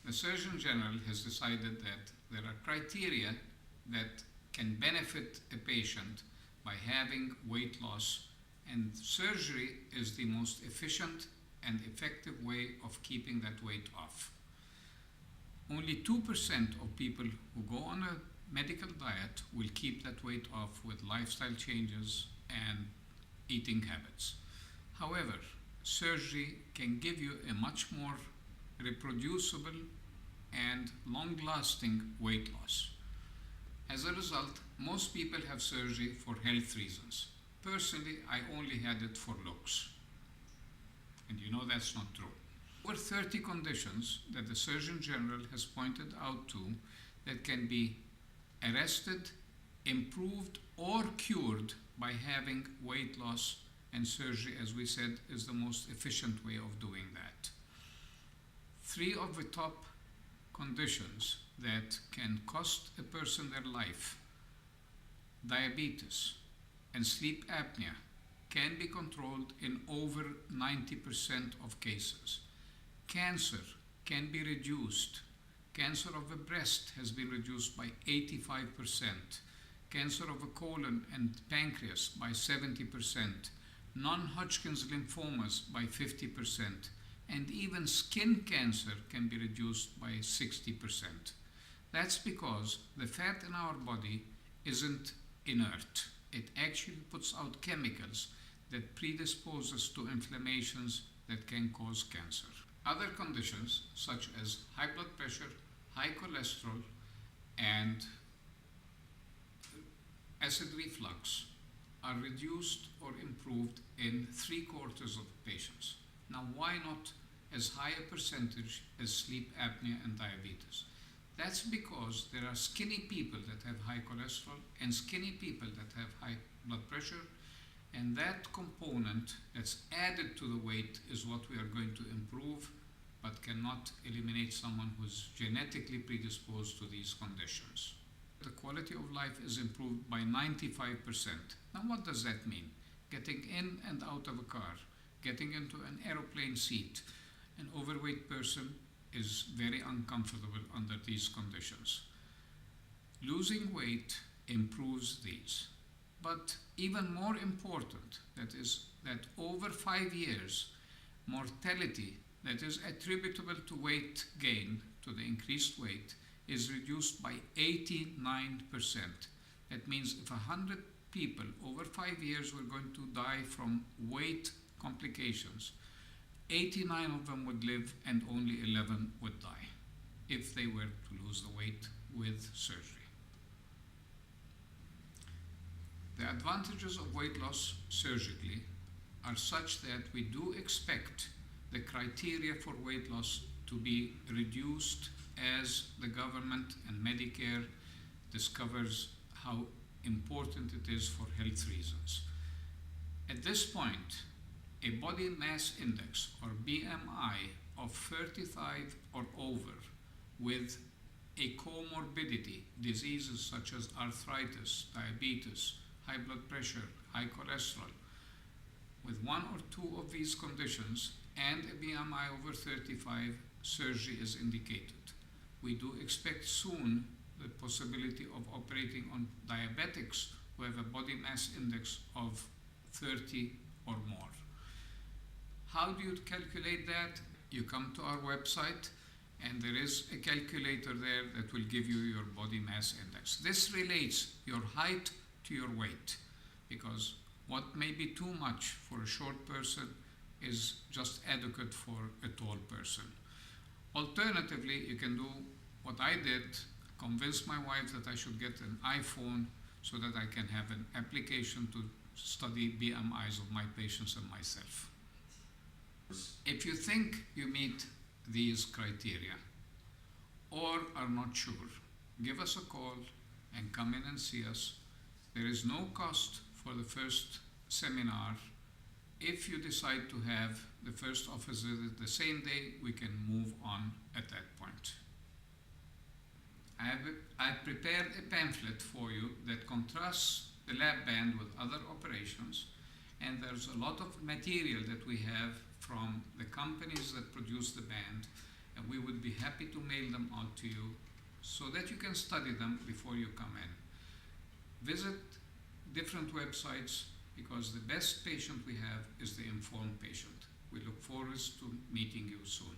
The Surgeon General has decided that there are criteria that can benefit a patient by having weight loss, and surgery is the most efficient and effective way of keeping that weight off. Only 2% of people who go on a medical diet will keep that weight off with lifestyle changes and eating habits. However, surgery can give you a much more reproducible and long-lasting weight loss. As a result, most people have surgery for health reasons. Personally, I only had it for looks. And you know that's not true. Over 30 conditions that the Surgeon General has pointed out to that can be arrested, improved, or cured by having weight loss, and surgery, as we said, is the most efficient way of doing that. 3 of the top conditions that can cost a person their life, diabetes and sleep apnea, can be controlled in over 90% of cases. Cancer can be reduced. Cancer of the breast has been reduced by 85%. Cancer of the colon and pancreas by 70%. Non-Hodgkin's lymphomas by 50%. And even skin cancer can be reduced by 60%. That's because the fat in our body isn't inert. It actually puts out chemicals that predispose us to inflammations that can cause cancer. Other conditions such as high blood pressure, high cholesterol, and acid reflux are reduced or improved in 3/4 of patients. Now, why not as high a percentage as sleep apnea and diabetes? That's because there are skinny people that have high cholesterol and skinny people that have high blood pressure, and that component that's added to the weight is what we are going to improve, but cannot eliminate someone who's genetically predisposed to these conditions. The quality of life is improved by 95%. Now, what does that mean? Getting in and out of a car, getting into an aeroplane seat. An overweight person is very uncomfortable under these conditions. Losing weight improves these. But even more important, that is that over 5 years, mortality that is attributable to weight gain, to the increased weight, is reduced by 89%. That means if 100 people over 5 years were going to die from weight complications, 89 of them would live and only 11 would die if they were to lose the weight with surgery. The advantages of weight loss surgically are such that we do expect the criteria for weight loss to be reduced as the government and Medicare discovers how important it is for health reasons. At this point, a body mass index or BMI of 35 or over with a comorbidity, diseases such as arthritis, diabetes, high blood pressure, high cholesterol, with 1 or 2 of these conditions and a BMI over 35, surgery is indicated. We do expect soon the possibility of operating on diabetics who have a body mass index of 30 or more. How do you calculate that? You come to our website and there is a calculator there that will give you your body mass index. This relates your height to your weight, because what may be too much for a short person is just adequate for a tall person. Alternatively, you can do what I did, convince my wife that I should get an iPhone so that I can have an application to study BMIs of my patients and myself. If you think you meet these criteria or are not sure, give us a call and come in and see us. There is no cost for the first seminar. If you decide to have the first office visit the same day, we can move on at that point. I've prepared a pamphlet for you that contrasts the lab band with other operations, and there's a lot of material that we have from the companies that produce the band, and we would be happy to mail them out to you so that you can study them before you come in. Visit different websites, because the best patient we have is the informed patient. We look forward to meeting you soon.